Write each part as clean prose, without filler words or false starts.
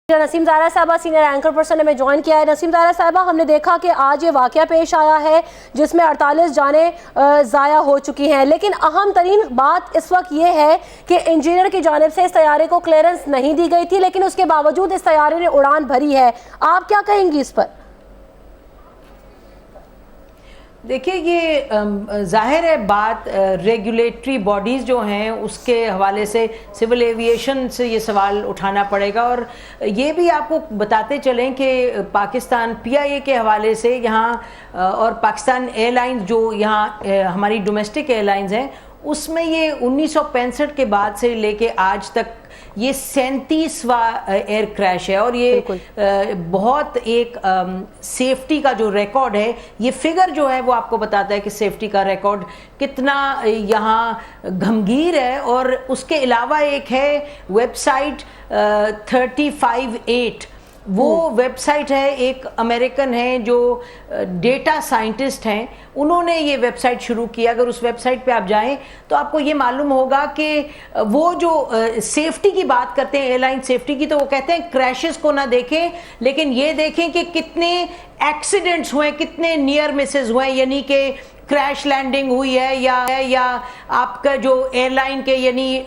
نسیم زہرا صاحبہ senior anchor person نے میں جوائن کیا ہے۔ نسیم زہرا صاحبہ، ہم نے دیکھا کہ آج یہ واقعہ پیش آیا ہے جس میں 48 جانیں ضائع ہو چکی ہیں، لیکن اہم ترین بات اس وقت یہ ہے کہ انجینئر کی جانب سے اس طیارے کو کلیئرنس نہیں دی گئی تھی، لیکن اس کے باوجود اس طیارے نے اڑان بھری ہے۔ آپ کیا کہیں گی اس پر؟ دیکھیں، یہ ظاہر ہے بات ریگولیٹری باڈیز جو ہیں اس کے حوالے سے سول ایویشن سے یہ سوال اٹھانا پڑے گا، اور یہ بھی آپ کو بتاتے چلیں کہ پاکستان پی آئی اے کے حوالے سے یہاں اور پاکستان ایئر لائنز جو یہاں ہماری ڈومیسٹک ایئر لائنز ہیں، اس میں یہ 1965 کے بعد سے لے کے آج تک یہ 37واں ایئر کریش ہے، اور یہ بہت ایک سیفٹی کا جو ریکارڈ ہے، یہ فگر جو ہے وہ آپ کو بتاتا ہے کہ سیفٹی کا ریکارڈ کتنا یہاں گھمگیر ہے۔ اور اس کے علاوہ ایک ہے ویب سائٹ 358، وہ ویب سائٹ ہے، ایک امریکن ہے جو ڈیٹا سائنٹسٹ ہیں، انہوں نے یہ ویب سائٹ شروع کیا۔ اگر اس ویب سائٹ پہ آپ جائیں تو آپ کو یہ معلوم ہوگا کہ وہ جو سیفٹی کی بات کرتے ہیں، ایئر لائن سیفٹی کی، تو وہ کہتے ہیں کریشز کو نہ دیکھیں لیکن یہ دیکھیں کہ کتنے ایکسیڈنٹس ہوئے، کتنے نیئر مسز ہوئے، یعنی کہ کریش لینڈنگ ہوئی ہے یا آپ کا جو ایئر لائن کے یعنی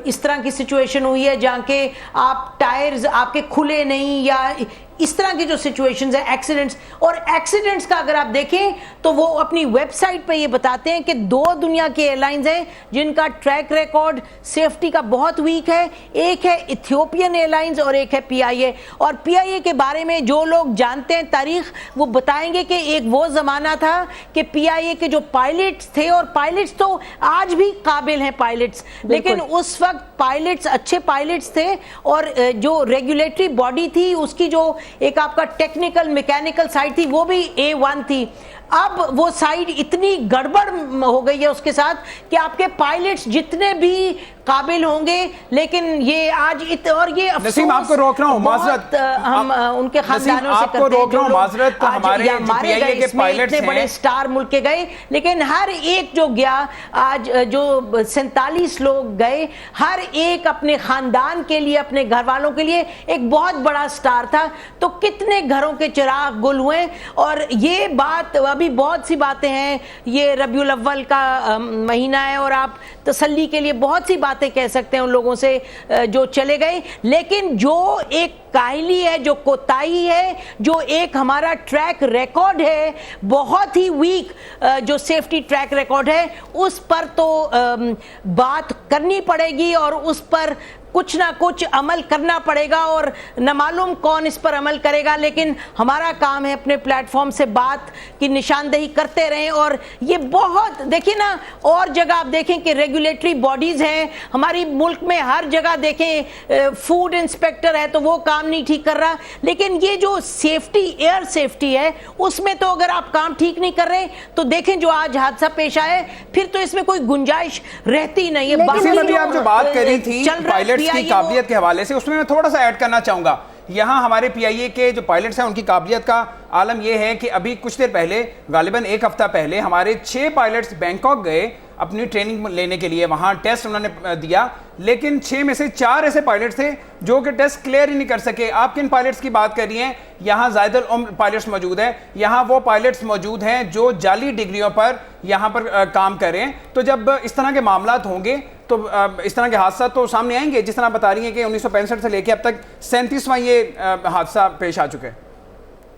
اس طرح کی سچویشن ہوئی ہے جہاں کہ آپ ٹائرز آپ کے کھلے نہیں، یا اس طرح کی جو سچویشنز ہیں ایکسیڈنٹس۔ اور ایکسیڈنٹس کا اگر آپ دیکھیں تو وہ اپنی ویب سائٹ پہ یہ بتاتے ہیں کہ 2 دنیا کی ایئر لائنز ہیں جن کا ٹریک ریکارڈ سیفٹی کا بہت ویک ہے، ایک ہے ایتھیوپین ایئر لائنز اور ایک ہے پی آئی اے۔ اور پی آئی اے کے بارے میں جو لوگ جانتے ہیں تاریخ، وہ بتائیں گے کہ ایک وہ زمانہ تھا کہ پی آئی اے کے جو پائلٹس تھے، اور پائلٹس تو آج بھی قابل ہیں پائلٹس، لیکن اس وقت پائلٹس اچھے پائلٹس تھے، اور جو ریگولیٹری باڈی تھی اس کی جو ایک آپ کا ٹیکنیکل میکینیکل سائٹ تھی وہ بھی A1 تھی۔ اب وہ سائٹ اتنی گڑبڑ ہو گئی ہے اس کے ساتھ کہ آپ کے پائلٹس جتنے بھی قابل ہوں گے، لیکن یہ آج اور یہ نسیم آپ کو روک رہا ہوں، معذرت، ہم ان کے خاندانوں سے کرتے ہیں جو لوگ آج مارے گئے، اس میں اتنے بڑے سٹار ملک کے گئے، لیکن ہر ایک جو گیا، آج جو 47 لوگ گئے، ہر ایک اپنے خاندان کے لیے، اپنے گھر والوں کے لیے ایک بہت بڑا سٹار تھا۔ تو کتنے گھروں کے چراغ گل ہوئے، اور یہ بات ابھی بہت سی باتیں ہیں، یہ ربیع الاول کا مہینہ ہے اور آپ تسلی کے لیے بہت سی باتیں کہہ سکتے ہیں ان لوگوں سے جو چلے گئے، لیکن جو ایک کاہلی ہے، جو کوتاہی ہے، جو ایک ہمارا ٹریک ریکارڈ ہے بہت ہی ویک، جو سیفٹی ٹریک ریکارڈ ہے، اس پر تو بات کرنی پڑے گی اور اس پر کچھ نہ کچھ عمل کرنا پڑے گا، اور نہ معلوم کون اس پر عمل کرے گا، لیکن ہمارا کام ہے اپنے پلیٹ فارم سے بات کی نشاندہی کرتے رہیں۔ اور یہ بہت دیکھیں نا، اور جگہ آپ دیکھیں کہ ریگولیٹری باڈیز ہیں ہماری ملک میں، ہر جگہ دیکھیں فوڈ انسپیکٹر ہے تو وہ کام نہیں ٹھیک کر رہا، لیکن یہ جو سیفٹی، ایئر سیفٹی ہے، اس میں تو اگر آپ کام ٹھیک نہیں کر رہے تو دیکھیں جو آج حادثہ پیش آیا ہے، پھر تو اس میں کوئی گنجائش رہتی نہیں ہے۔ ابھی آپ جو بات کر رہی تھی پائلٹ کی قابلیت کے حوالے سے، اس میں تھوڑا سا ایڈ کرنا چاہوں گا۔ یہاں ہمارے پی آئی اے کے جو پائلٹس ہیں ان کی قابلیت کا عالم یہ ہے کہ ابھی کچھ دیر پہلے، غالباً 1 ہفتہ پہلے، ہمارے 6 پائلٹس بینکاک گئے اپنی ٹریننگ لینے کے لیے، وہاں ٹیسٹ انہوں نے دیا، لیکن 6 میں سے 4 ایسے پائلٹس تھے جو کہ ٹیسٹ کلیئر ہی نہیں کر سکے۔ آپ کن پائلٹس کی بات کر رہی ہیں؟ یہاں زائد العمر پائلٹس موجود ہیں، یہاں وہ پائلٹس موجود ہیں جو جعلی ڈگریوں پر یہاں پر کام کر رہے ہیں۔ تو جب اس طرح کے معاملات ہوں گے تو اس طرح کے حادثات تو سامنے آئیں گے، جس طرح بتا رہی ہیں کہ 1965 سے لے کے اب تک 37واں یہ حادثہ پیش آ چکے ہیں۔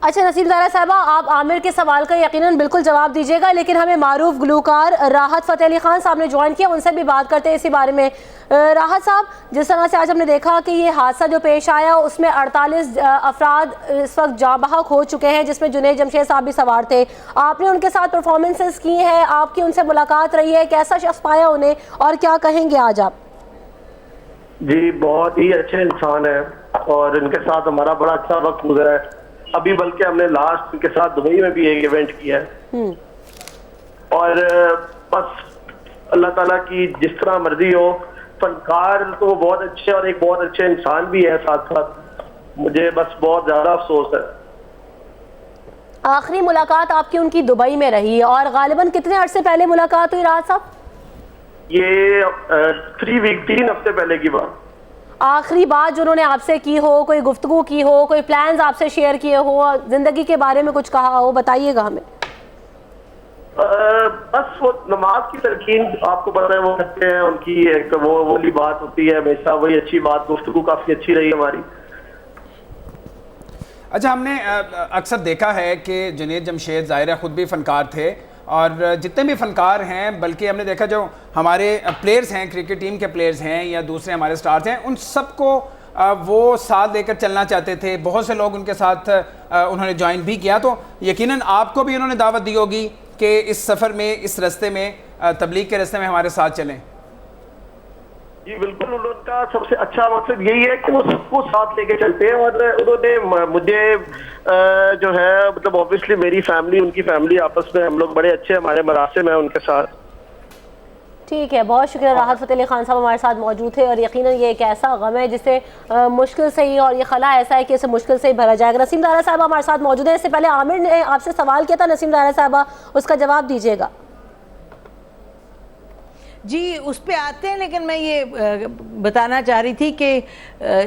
اچھا نسیم زہرا صاحبہ، آپ عامر کے سوال کا یقیناً بالکل جواب دیجیے گا، لیکن ہمیں معروف گلوکار راحت فتح علی خان صاحب نے جوائن کیا، ان سے بھی بات کرتے ہیں اسی بارے میں۔ راحت صاحب، جس طرح سے آج ہم نے دیکھا کہ یہ حادثہ جو پیش آیا اس میں 48 افراد اس وقت جاں بحق ہو چکے ہیں، جس میں جنید جمشید صاحب بھی سوار تھے۔ آپ نے ان کے ساتھ پرفارمنسز کی ہیں، آپ کی ان سے ملاقات رہی ہے، کیسا شخص پایا انہیں اور کیا کہیں گے آج آپ؟ جی بہت ہی اچھے انسان ہیں، اور ان کے ساتھ ہمارا بڑا اچھا وقت گزرا ہے۔ ابھی بلکہ ہم نے لاسٹ ان کے ساتھ دبئی میں بھی ایک ایونٹ کیا ہے، اور بس اللہ تعالیٰ کی جس طرح مرضی ہو، فنکار تو وہ بہت اچھے اور ایک بہت اچھے انسان بھی ہے ساتھ ساتھ، مجھے بس بہت زیادہ افسوس ہے۔ آخری ملاقات آپ کی ان کی دبئی میں رہی، اور غالباً کتنے عرصے پہلے ملاقات ہوئی راحت صاحب؟ یہ 3 ہفتے پہلے کی بات۔ آخری بات جو انہوں نے آپ سے کی ہو, کوئی گفتگو کی ہو, کوئی پلانز آپ سے شیئر کیے ہو, زندگی کے بارے میں کچھ کہا ہو, بتائیے گا ہمیں. بس وہ نماز کی تلقین آپ کو پتہ ہے وہ کرتے ہیں, ان کی ایک وہ والی بات ہوتی ہے ہمیشہ, وہی اچھی بات, گفتگو کافی اچھی رہی ہماری. اچھا, ہم نے اکثر دیکھا ہے کہ جنید جمشید ظاہر خود بھی فنکار تھے, اور جتنے بھی فنکار ہیں, بلکہ ہم نے دیکھا جو ہمارے پلیئرز ہیں, کرکٹ ٹیم کے پلیئرز ہیں یا دوسرے ہمارے سٹارز ہیں, ان سب کو وہ ساتھ لے کر چلنا چاہتے تھے. بہت سے لوگ ان کے ساتھ انہوں نے جوائن بھی کیا, تو یقیناً آپ کو بھی انہوں نے دعوت دی ہوگی کہ اس سفر میں, اس رستے میں, تبلیغ کے رستے میں ہمارے ساتھ چلیں. جی بالکل, ان کا سب سے اچھا مقصد یہی ہے کہ وہ سب کو ساتھ لے کے چلتے ہیں, اور انہوں نے مجھے جو ہے مطلب اوبویسلی میری فیملی, ان کی فیملی, آپس میں ہم لوگ بڑے اچھے, ہمارے مراسم ہیں ان کے ساتھ. ٹھیک ہے, بہت شکریہ. راحت فتح علی خان صاحب ہمارے ساتھ موجود تھے, اور یقیناً یہ ایک ایسا غم ہے جسے مشکل سے ہی, اور یہ خلا ایسا ہے کہ اسے مشکل سے ہی بھرا جائے گا. نسیم ظاہرہ صاحبہ ہمارے ساتھ موجود ہیں. اس سے پہلے عامر نے آپ سے سوال کیا تھا, نسیم ظاہرہ صاحبہ اس کا جواب دیجیے گا. جی اس پہ آتے ہیں, لیکن میں یہ بتانا چاہ رہی تھی کہ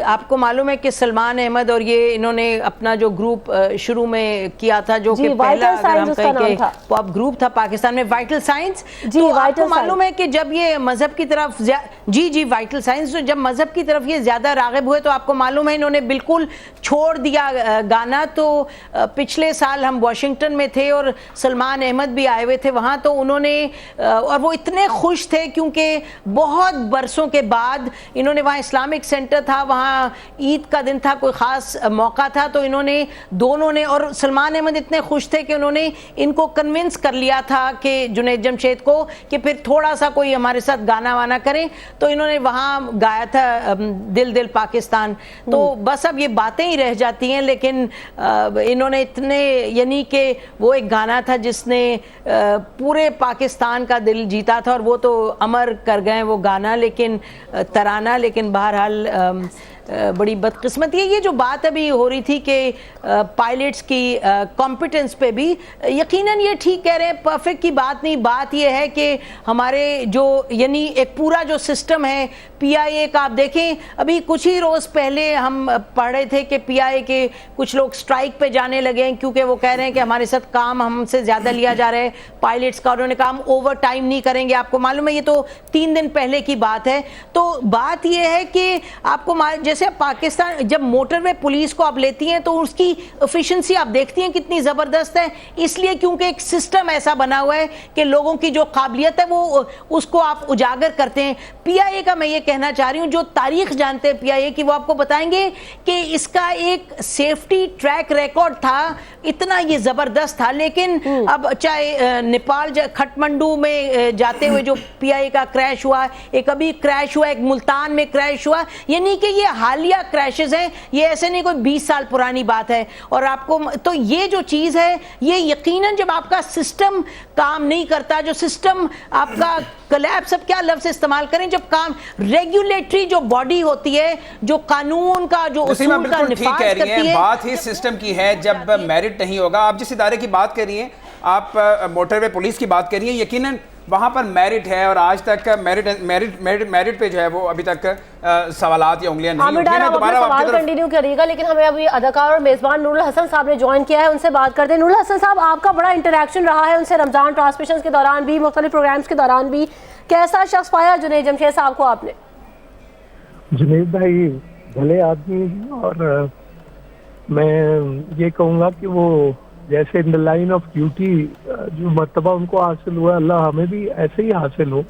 آپ کو معلوم ہے کہ سلمان احمد اور یہ انہوں نے اپنا جو گروپ شروع میں کیا تھا, جو کہ پہلا اگر ہم کہیں کہ پاپ گروپ تھا پاکستان میں, وائٹل سائنس. تو آپ کو معلوم ہے کہ جب یہ مذہب کی طرف جی وائٹل سائنس, جب مذہب کی طرف یہ زیادہ راغب ہوئے تو آپ کو معلوم ہے انہوں نے بالکل چھوڑ دیا گانا. تو پچھلے سال ہم واشنگٹن میں تھے اور سلمان احمد بھی آئے ہوئے تھے وہاں, تو انہوں نے, اور وہ اتنے خوش تھے کیونکہ بہت برسوں کے بعد انہوں نے, وہاں اسلامک سینٹر تھا, وہاں عید کا دن تھا, کوئی خاص موقع تھا, تو انہوں نے دونوں نے, اور سلمان احمد اتنے خوش تھے کہ انہوں نے ان کو کنونس کر لیا تھا کہ جنید جمشید کو کہ پھر تھوڑا سا کوئی ہمارے ساتھ گانا وانا کریں. تو انہوں نے وہاں گایا تھا دل دل پاکستان. تو بس اب یہ باتیں ہی رہ جاتی ہیں, لیکن انہوں نے اتنے, یعنی کہ وہ ایک گانا تھا جس نے پورے پاکستان کا دل جیتا تھا, اور وہ تو امر کر گئے وہ گانا, لیکن ترانہ. لیکن بہرحال بڑی بدقسمتی ہے. یہ جو بات ابھی ہو رہی تھی کہ پائلٹس کی کمپیٹنس پہ بھی, یقیناً یہ ٹھیک کہہ رہے ہیں, پرفیکٹ کی بات نہیں. بات یہ ہے کہ ہمارے جو, یعنی ایک پورا جو سسٹم ہے پی آئی اے کا, آپ دیکھیں ابھی کچھ ہی روز پہلے ہم پڑھ رہے تھے کہ پی آئی اے کے کچھ لوگ سٹرائک پہ جانے لگے ہیں کیونکہ وہ کہہ رہے ہیں کہ ہمارے ساتھ کام ہم سے زیادہ لیا جا رہا ہے پائلٹس کا, انہوں نے کہا ہم اوور ٹائم نہیں کریں گے. آپ کو معلوم ہے یہ تو 3 دن پہلے کی بات ہے. تو بات یہ ہے کہ آپ کو جیسے پاکستان جب موٹر وے پولیس کو آپ لیتی ہیں تو اس کی ایفیشنسی آپ دیکھتی ہیں کتنی زبردست ہے, اس لیے کیونکہ ایک سسٹم ایسا بنا ہوا ہے کہ لوگوں کی جو قابلیت ہے وہ اس کو آپ اجاگر کرتے ہیں. پی آئی اے کا میں یہ کہنا چاہ رہی ہوں, جو تاریخ جانتے ہیں پی آئی اے کی, وہ آپ کو بتائیں گے کہ اس کا ایک سیفٹی ٹریک ریکارڈ تھا, اتنا یہ زبردست تھا. لیکن اب چاہے نیپال کھٹمنڈو میں جاتے ہوئے جو پی آئی اے کا کریش ہوا, ایک ابھی کریش ہوا, ایک ملتان میں کریش ہوا, یعنی کہ یہ حالیہ کریشز ہیں, یہ ایسے نہیں کوئی 20 سال پرانی بات ہے. اور آپ کو تو یہ جو چیز ہے یہ یقیناً جب آپ کا سسٹم کام نہیں کرتا, جو سسٹم آپ کا کلیپس, اب کیا لفظ استعمال کریں, جب کام ریگولیٹری جو باڈی ہوتی ہے, جو قانون کا جو اصول کا نفاذ کرتی ہے, بات ہی سسٹم کی ہے. جب میرٹ نہیں ہوگا, آپ جس ادارے کی بات کر رہی ہیں, آپ موٹر وے پولیس کی بات کر رہی ہیں, یقیناً وہاں پر میرٹ ہے, اور آج تک میرٹ پہ جو ہے وہ ابھی تک سوالات یا انگلیاں نہیں اٹھی ہیں. دوبارہ سوال کنٹینیو کریے گا, لیکن ہمیں ابھی اداکار اور میزبان نور الحسن صاحب نے جوائن کیا ہے, ان سے بات کرتے ہیں. نور الحسن صاحب, آپ کا بڑا انٹریکشن رہا ہے ان سے رمضان ٹرانسمیشنز کے دوران بھی, مختلف پروگرامز کے دوران بھی. کیسا شخص پایا جنید جمشید صاحب کو آپ نے؟ جنید بھائی بھلے آدمی, اور میں یہ کہوں گا کہ وہ جیسے ان دا لائن آف ڈیوٹی جو مرتبہ ان کو حاصل ہوا, اللہ ہمیں بھی ایسے ہی حاصل ہو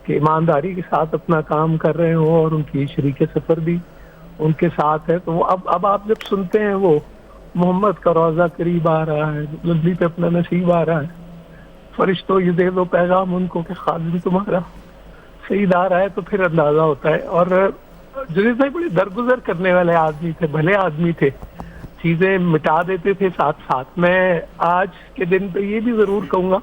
کہ ایمانداری کے ساتھ اپنا کام کر رہے ہوں, اور ان کی شریک سفر بھی ان کے ساتھ ہے. تو اب آپ جب سنتے ہیں وہ محمد کا روزہ قریب آ رہا ہے, لذی پہ اپنا نصیب آ رہا ہے, فرشتوں یہ دے دو پیغام ان کو کہ خادم تمہارا سعید آ رہا ہے, تو پھر اندازہ ہوتا ہے. اور جنید بھائی بڑے درگزر کرنے والے آدمی تھے, بھلے آدمی تھے, چیزیں مٹا دیتے تھے ساتھ ساتھ. میں آج کے دن پہ یہ بھی ضرور کہوں گا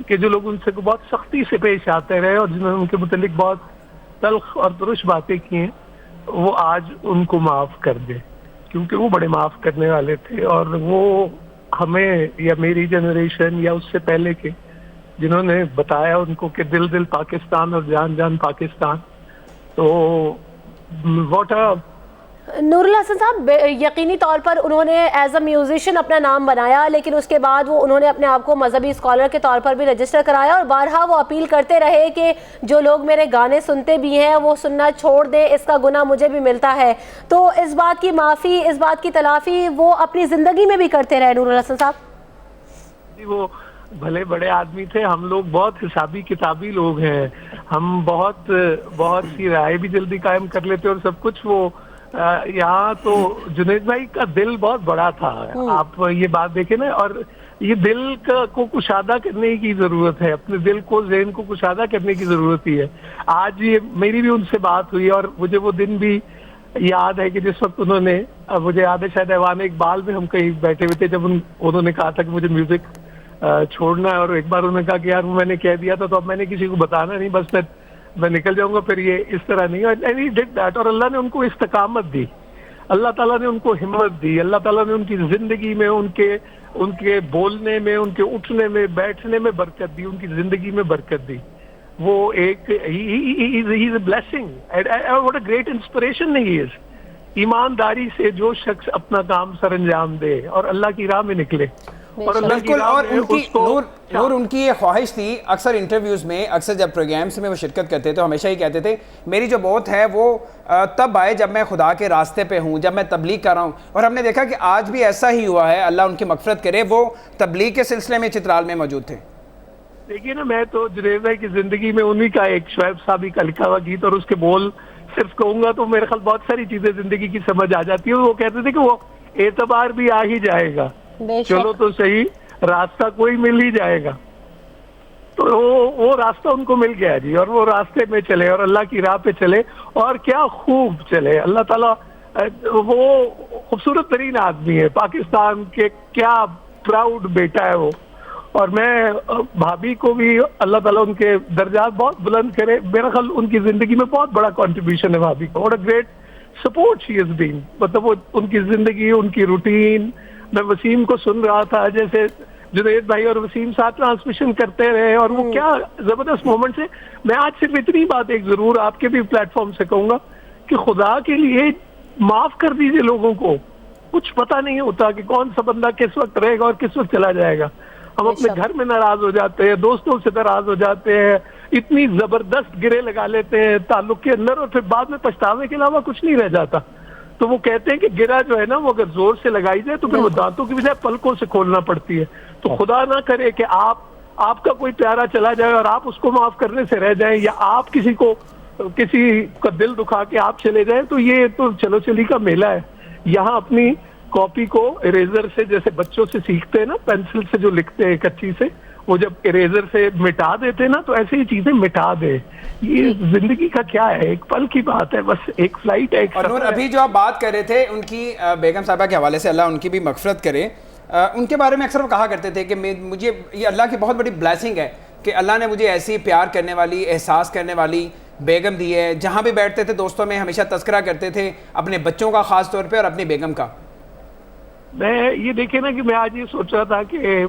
کہ جو لوگ ان سے بہت سختی سے پیش آتے رہے اور جنہوں نے ان کے متعلق بہت تلخ اور ترش باتیں کی ہیں, وہ آج ان کو معاف کر دیں, کیونکہ وہ بڑے معاف کرنے والے تھے. اور وہ ہمیں یا میری جنریشن یا اس سے پہلے کے جنہوں نے بتایا ان کو کہ دل دل پاکستان اور جان جان پاکستان, تو what a نورل حسن صاحب یقینی طور پر انہوں نے ایز اے میوزیشین اپنا نام بنایا، لیکن اس کے بعد وہ انہوں نے اپنے آپ کو مذہبی اسکالر کے طور پر بھی رجسٹر کرایا، اور بارہا وہ اپیل کرتے رہے کہ جو لوگ میرے گانے سنتے بھی ہیں وہ سننا چھوڑ دیں، اس کا گناہ مجھے بھی ملتا ہے. تو اس بات کی معافی، اس بات کی تلافی وہ اپنی زندگی میں بھی کرتے رہے نورل حسن صاحب. جی وہ بھلے بڑے آدمی تھے، ہم لوگ بہت حسابی کتابی لوگ ہیں، ہم بہت سی رائے بھی جلدی قائم کر لیتے اور سب کچھ. وہ یہاں تو جنید بھائی کا دل بہت بڑا تھا، آپ یہ بات دیکھیں نا، اور یہ دل کو کشادہ کرنے کی ضرورت ہے، اپنے دل کو، ذہن کو کشادہ کرنے کی ضرورت ہی ہے. آج یہ میری بھی ان سے بات ہوئی اور مجھے وہ دن بھی یاد ہے کہ جس وقت انہوں نے، مجھے یاد ہے شاید ایوان اقبال میں ہم کہیں بیٹھے ہوئے تھے جب انہوں نے کہا تھا کہ مجھے میوزک چھوڑنا ہے، اور ایک بار انہوں نے کہا کہ یار میں نے کہہ دیا تھا تو اب میں نے کسی کو بتانا نہیں، بس میں نکل جاؤں گا، پھر یہ اس طرح نہیں. And he did that، اور اللہ نے ان کو استقامت دی، اللہ تعالیٰ نے ان کو ہمت دی، اللہ تعالیٰ نے ان کی زندگی میں، ان کے بولنے میں، ان کے اٹھنے میں، بیٹھنے میں برکت دی، ان کی زندگی میں برکت دی. وہ ایک he is a blessing. What a great inspiration he is. ایمانداری سے جو شخص اپنا کام سر انجام دے اور اللہ کی راہ میں نکلے، اور اللہ کی بالکل. راہ اور میں ان کی اس کو نور ان کی یہ خواہش تھی، اکثر انٹرویوز میں، اکثر جب پروگرامز میں وہ شرکت کرتے تو ہمیشہ ہی کہتے تھے میری جو موت ہے وہ تب آئے جب میں خدا کے راستے پہ ہوں، جب میں تبلیغ کر رہا ہوں. اور ہم نے دیکھا کہ آج بھی ایسا ہی ہوا ہے، اللہ ان کی مغفرت کرے. وہ تبلیغ کے سلسلے میں چترال میں موجود تھے. دیکھیے نا، میں تو جنید بھائی کی زندگی میں انہی کا ایک شعیب صاحب کا لکھا ہوا گیت اور اس کے بول صرف کہوں گا تو میرے خیال بہت ساری چیزیں زندگی کی سمجھ آ جاتی ہے. وہ کہتے تھے کہ وہ اعتبار بھی آ ہی جائے گا، چلو تو صحیح، راستہ کوئی مل ہی جائے گا. تو وہ راستہ ان کو مل گیا جی، اور وہ راستے میں چلے اور اللہ کی راہ پہ چلے، اور کیا خوب چلے. اللہ تعالیٰ وہ خوبصورت ترین آدمی ہے پاکستان کے، کیا پراؤڈ بیٹا ہے وہ. اور میں بھابھی کو بھی اللہ تعالیٰ ان کے درجات بہت بلند کرے. میرا خیال ان کی زندگی میں بہت بڑا کنٹریبیوشن ہے بھابھی کو. واٹ اے گریٹ سپورٹ شی از بین. مطلب وہ ان کی زندگی، ان کی روٹین. میں وسیم کو سن رہا تھا، جیسے جنید بھائی اور وسیم ساتھ ٹرانسمیشن کرتے رہے، اور وہ کیا زبردست مومنٹ سے. میں آج صرف اتنی بات ایک ضرور آپ کے بھی پلیٹ فارم سے کہوں گا کہ خدا کے لیے معاف کر دیجئے لوگوں کو. کچھ پتہ نہیں ہوتا کہ کون سا بندہ کس وقت رہے گا اور کس وقت چلا جائے گا. ہم اپنے گھر میں ناراض ہو جاتے ہیں، دوستوں سے ناراض ہو جاتے ہیں، اتنی زبردست گرے لگا لیتے ہیں تعلق کے اندر، اور پھر بعد میں پچھتاوے کے علاوہ کچھ نہیں رہ جاتا. تو وہ کہتے ہیں کہ گرا جو ہے نا، وہ اگر زور سے لگائی جائے تو پھر وہ دانتوں کی بجائے پلکوں سے کھولنا پڑتی ہے. تو خدا نہ کرے کہ آپ کا کوئی پیارا چلا جائے اور آپ اس کو معاف کرنے سے رہ جائیں، یا آپ کسی کا دل دکھا کے آپ چلے جائیں. تو یہ تو چلو چلی کا میلہ ہے. یہاں اپنی کاپی کو اریزر سے، جیسے بچوں سے سیکھتے ہیں نا، پینسل سے جو لکھتے ہیں کچی سے، وہ جب اریزر سے مٹا دیتے نا، تو ایسے ہی چیزیں مٹا دے. یہ زندگی کا کیا ہے، ایک پل کی بات ہے، بس ایک فلائٹ ہے. اور نور ابھی جو آپ بات کر رہے تھے ان کی بیگم صاحبہ کے حوالے سے، اللہ ان کی بھی مغفرت کرے، ان کے بارے میں اکثر وہ کہا کرتے تھے کہ مجھے یہ اللہ کی بہت بڑی بلیسنگ ہے کہ اللہ نے مجھے ایسی پیار کرنے والی، احساس کرنے والی بیگم دی ہے. جہاں بھی بیٹھتے تھے دوستوں میں ہمیشہ تذکرہ کرتے تھے اپنے بچوں کا خاص طور پہ اور اپنی بیگم کا. میں یہ دیکھے نا کہ میں آج یہ سوچ رہا تھا کہ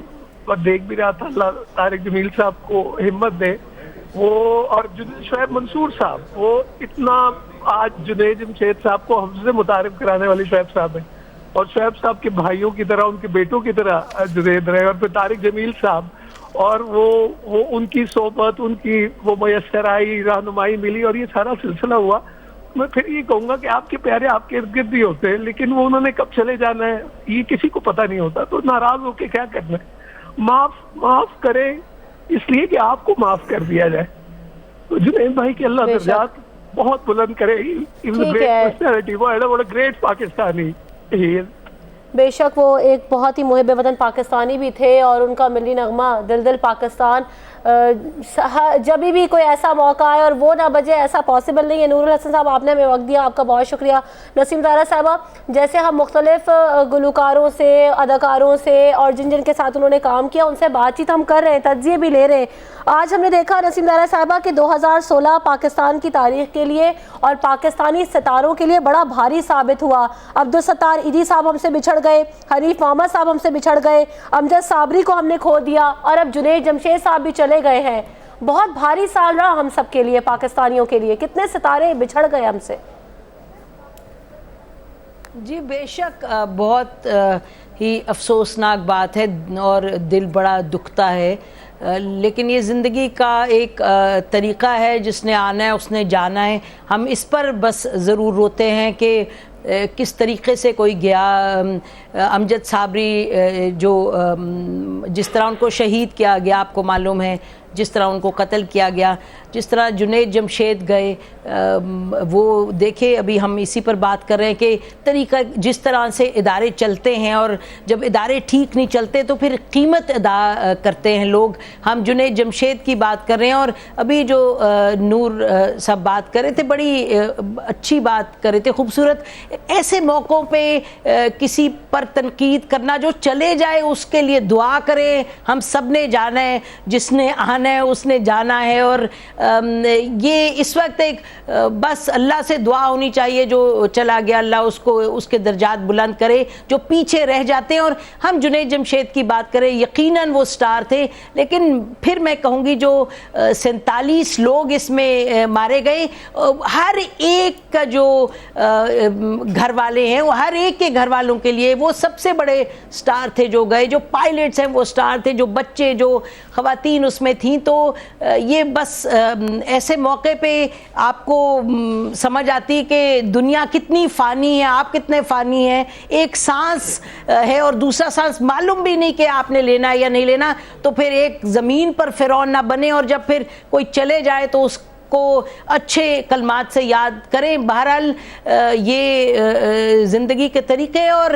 دیکھ بھی رہا تھا، اللہ طارق جمیل صاحب کو ہمت دے، وہ اور شعیب منصور صاحب، وہ اتنا آج جنید جمشید صاحب کو ہم سے متعارف کرانے والے شعیب صاحب ہیں، اور شعیب صاحب کے بھائیوں کی طرح، ان کے بیٹوں کی طرح جنید رہے. اور پھر طارق جمیل صاحب، اور وہ ان کی صحبت، ان کی وہ میسر آئی، رہنمائی ملی، اور یہ سارا سلسلہ ہوا. میں پھر یہ کہوں گا کہ آپ کے پیارے آپ کے ارد گرد بھی ہوتے ہیں، لیکن وہ انہوں نے کب چلے جانا ہے یہ کسی کو پتہ نہیں ہوتا. تو ناراض ہو کے کیا کرنا ہے، معاف کرے اس لیے کہ آپ کو معاف کر دیا جائے. تو جنید بھائی کے اللہ درجات بہت بلند کرے. گریٹ پاکستانی. بے شک وہ ایک بہت ہی محب وطن پاکستانی بھی تھے، اور ان کا ملی نغمہ دل دل پاکستان. جب بھی کوئی ایسا موقع آئے اور وہ نہ بجے، ایسا پاسبل نہیں ہے. نور الحسن صاحب آپ نے ہمیں وقت دیا، آپ کا بہت شکریہ. نسیم زہرا صاحبہ، جیسے ہم مختلف گلوکاروں سے، اداکاروں سے، اور جن کے ساتھ انہوں نے کام کیا ان سے بات چیت ہم کر رہے ہیں، تجزیے بھی لے رہے ہیں. آج ہم نے دیکھا نسیم زہرا صاحبہ کہ 2016 پاکستان کی تاریخ کے لیے اور پاکستانی ستاروں کے لیے بڑا بھاری ثابت ہوا. عبدالستار ایدھی صاحب ہم سے بچھڑ گئے، حنیف محمد صاحب ہم سے بچھڑ گئے، امجد صابری کو ہم نے کھو دیا، اور اب جنید جمشید صاحب بھی چلے گئے ہیں. بہت بھاری سال رہا ہم سب کے لیے، پاکستانیوں کے لیے. کتنے ستارے بچھڑ گئے ہم سے. جی بے شک بہت ہی افسوسناک بات ہے اور دل بڑا دکھتا ہے، لیکن یہ زندگی کا ایک طریقہ ہے، جس نے آنا ہے اس نے جانا ہے. ہم اس پر بس ضرور روتے ہیں کہ کس طریقے سے کوئی گیا. امجد صابری جو جس طرح ان کو شہید کیا گیا آپ کو معلوم ہے، جس طرح ان کو قتل کیا گیا، جس طرح جنید جمشید گئے، وہ دیکھے ابھی ہم اسی پر بات کر رہے ہیں کہ طریقہ جس طرح سے ادارے چلتے ہیں، اور جب ادارے ٹھیک نہیں چلتے تو پھر قیمت ادا کرتے ہیں لوگ. ہم جنید جمشید کی بات کر رہے ہیں، اور ابھی جو نور صاحب بات کر رہے تھے، بڑی اچھی بات کر رہے تھے، خوبصورت. ایسے موقعوں پہ کسی پر تنقید کرنا، جو چلے جائے اس کے لیے دعا کرے. ہم سب نے جانا ہے، جس نے آنا ہے اس نے جانا ہے، اور یہ اس وقت ایک بس اللہ سے دعا ہونی چاہیے، جو چلا گیا اللہ اس کو اس کے درجات بلند کرے، جو پیچھے رہ جاتے ہیں. اور ہم جنید جمشید کی بات کریں، یقیناً وہ سٹار تھے، لیکن پھر میں کہوں گی جو 47 لوگ اس میں مارے گئے، ہر ایک کا جو گھر والے ہیں، وہ ہر ایک کے گھر والوں کے لیے وہ سب سے بڑے سٹار تھے جو گئے. جو پائلٹس ہیں وہ سٹار تھے، جو بچے جو خواتین اس میں تھیں. تو یہ بس ایسے موقع پہ آپ کو سمجھ آتی کہ دنیا کتنی فانی ہے، آپ کتنے فانی ہیں. ایک سانس ہے اور دوسرا سانس معلوم بھی نہیں کہ آپ نے لینا ہے یا نہیں لینا. تو پھر ایک زمین پر فرعون نہ بنے، اور جب پھر کوئی چلے جائے تو اس کو اچھے کلمات سے یاد کریں. بہرحال یہ زندگی کے طریقے، اور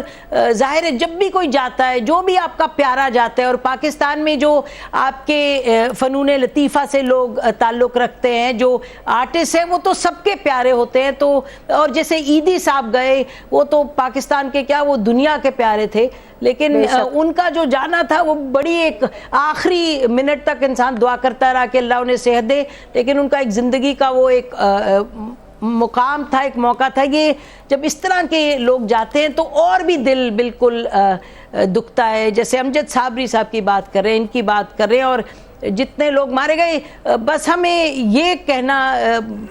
ظاہر ہے جب بھی کوئی جاتا ہے، جو بھی آپ کا پیارا جاتا ہے، اور پاکستان میں جو آپ کے فنون لطیفہ سے لوگ تعلق رکھتے ہیں، جو آرٹسٹ ہیں، وہ تو سب کے پیارے ہوتے ہیں. تو اور جیسے عیدی صاحب گئے، وہ تو پاکستان کے کیا، وہ دنیا کے پیارے تھے. لیکن ان کا جو جانا تھا وہ بڑی ایک آخری منٹ تک انسان دعا کرتا رہا کہ اللہ انہیں صحت دے. لیکن ان کا ایک زندگی کا وہ ایک مقام تھا، ایک موقع تھا. یہ جب اس طرح کے لوگ جاتے ہیں تو اور بھی دل بالکل دکھتا ہے. جیسے امجد صابری صاحب کی بات کر رہے ہیں، ان کی بات کر رہے ہیں، اور جتنے لوگ مارے گئے، بس ہمیں یہ کہنا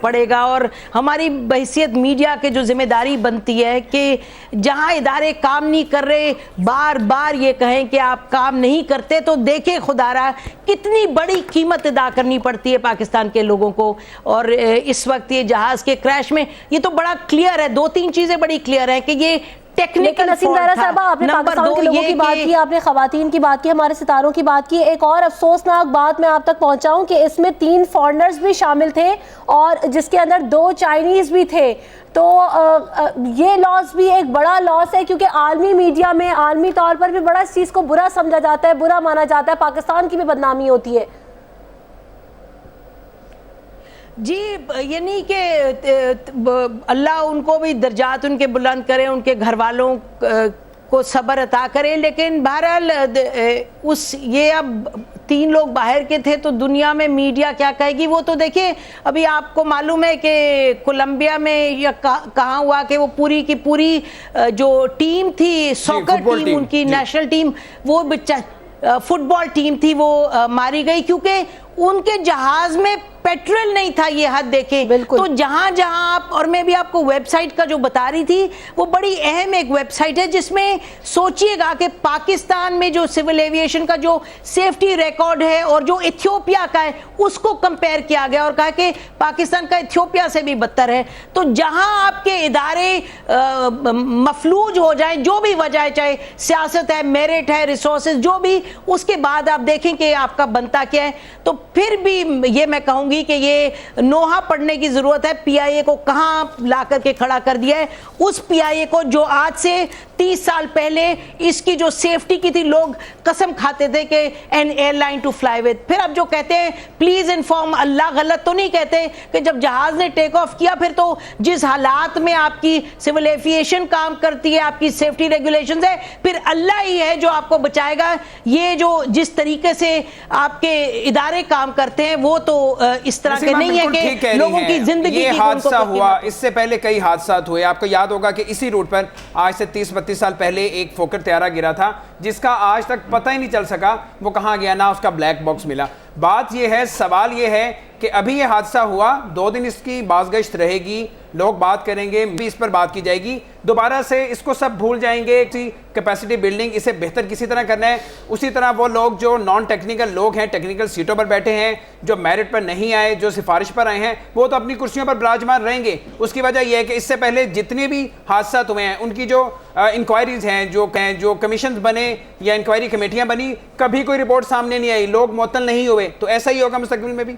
پڑے گا، اور ہماری بحیثیت میڈیا کے جو ذمہ داری بنتی ہے کہ جہاں ادارے کام نہیں کر رہے، بار بار یہ کہیں کہ آپ کام نہیں کرتے. تو دیکھیں خدا را کتنی بڑی قیمت ادا کرنی پڑتی ہے پاکستان کے لوگوں کو. اور اس وقت یہ جہاز کے کریش میں یہ تو بڑا کلیئر ہے، 2-3 چیزیں بڑی کلیئر ہیں کہ یہ لیکن نسیم زہرا صاحبہ، آپ نے پاکستان کے لوگوں کی بات کی، آپ نے خواتین کی بات کی، ہمارے ستاروں کی بات کی. ایک اور افسوسناک بات میں آپ تک پہنچاؤں کہ اس میں 3 فارنرز بھی شامل تھے، اور جس کے اندر 2 چائنیز بھی تھے. تو یہ لاس بھی ایک بڑا لاس ہے، کیونکہ عالمی میڈیا میں عالمی طور پر بھی بڑا اس چیز کو برا سمجھا جاتا ہے، برا مانا جاتا ہے، پاکستان کی بھی بدنامی ہوتی ہے. جی یہ نہیں کہ اللہ ان کو بھی درجات ان کے بلند کرے، ان کے گھر والوں کو صبر عطا کرے. لیکن بہرحال یہ اب 3 لوگ باہر کے تھے، تو دنیا میں میڈیا کیا کہے گی. وہ تو دیکھیں ابھی آپ کو معلوم ہے کہ کولمبیا میں یا کہاں ہوا کہ وہ پوری کی پوری جو ٹیم تھی، ساکر ٹیم ان کی نیشنل ٹیم، وہ فٹ بال ٹیم تھی، وہ ماری گئی کیونکہ ان کے جہاز میں پیٹرول نہیں تھا. یہ حد دیکھیں. تو جہاں جہاں آپ، اور میں بھی آپ کو ویب سائٹ کا جو بتا رہی تھی، وہ بڑی اہم ایک ویب سائٹ ہے، جس میں سوچئے گا کہ پاکستان میں جو سول ایویشن کا جو سیفٹی ریکارڈ ہے اور جو ایتھیوپیا کا ہے، اس کو کمپیئر کیا گیا اور کہا کہ پاکستان کا ایتھیوپیا سے بھی بدتر ہے. تو جہاں آپ کے ادارے مفلوج ہو جائیں، جو بھی وجہ ہے، چاہے سیاست ہے، میرٹ ہے، ریسورسز، جو بھی، اس کے بعد آپ دیکھیں کہ آپ کا بنتا کیا ہے. تو پھر بھی یہ میں کہوں گی کہ یہ نوحہ پڑھنے کی ضرورت ہے. پی آئی اے کو کہاں لا کر کے کھڑا کر دیا ہے، اس پی آئی اے کو جو آج سے 30 سال پہلے اس کی جو سیفٹی کی تھی، لوگ قسم کھاتے تھے کہ an airline to fly with. پھر اب جو کہتے ہیں پلیز انفارم اللہ، غلط تو نہیں کہتے کہ جب جہاز نے ٹیک آف کیا، پھر تو جس حالات میں آپ کی سول ایویشن کام کرتی ہے، آپ کی سیفٹی ریگولیشنز ہے، پھر اللہ ہی ہے جو آپ کو بچائے گا. یہ جو جس طریقے سے آپ کے ادارے کام کرتے ہیں، وہ تو اس طرح کے نہیں ہے کہ لوگوں کی زندگی یہ حادثہ ہوا. اس سے پہلے کئی حادثات ہوئے. آپ کو یاد ہوگا کہ اسی روٹ پر آج سے 30-32 سال پہلے ایک فوکر طیارہ گرا تھا، جس کا آج تک پتہ ہی نہیں چل سکا وہ کہاں گیا، نہ اس کا بلیک باکس ملا. بات یہ ہے، سوال یہ ہے کہ ابھی یہ حادثہ ہوا 2 دن اس کی بازگشت رہے گی, لوگ بات کریں گے, بھی اس پر بات کی جائے گی, دوبارہ سے اس کو سب بھول جائیں گے, کیپیسٹی بلڈنگ اسے بہتر کسی طرح کرنا ہے. اسی طرح وہ لوگ جو نان ٹیکنیکل لوگ ہیں, ٹیکنیکل سیٹوں پر بیٹھے ہیں, جو میرٹ پر نہیں آئے, جو سفارش پر آئے ہیں, وہ تو اپنی کرسیوں پر براجمان رہیں گے. اس کی وجہ یہ ہے کہ اس سے پہلے جتنے بھی حادثات ہوئے ہیں ان کی جو انکوائریز ہیں, جو کمیشنز بنے یا انکوائری کمیٹیاں بنی, کبھی کوئی رپورٹ سامنے نہیں آئی, لوگ معطل نہیں ہوئے. تو ایسا ہی ہوگا مستقبل میں بھی.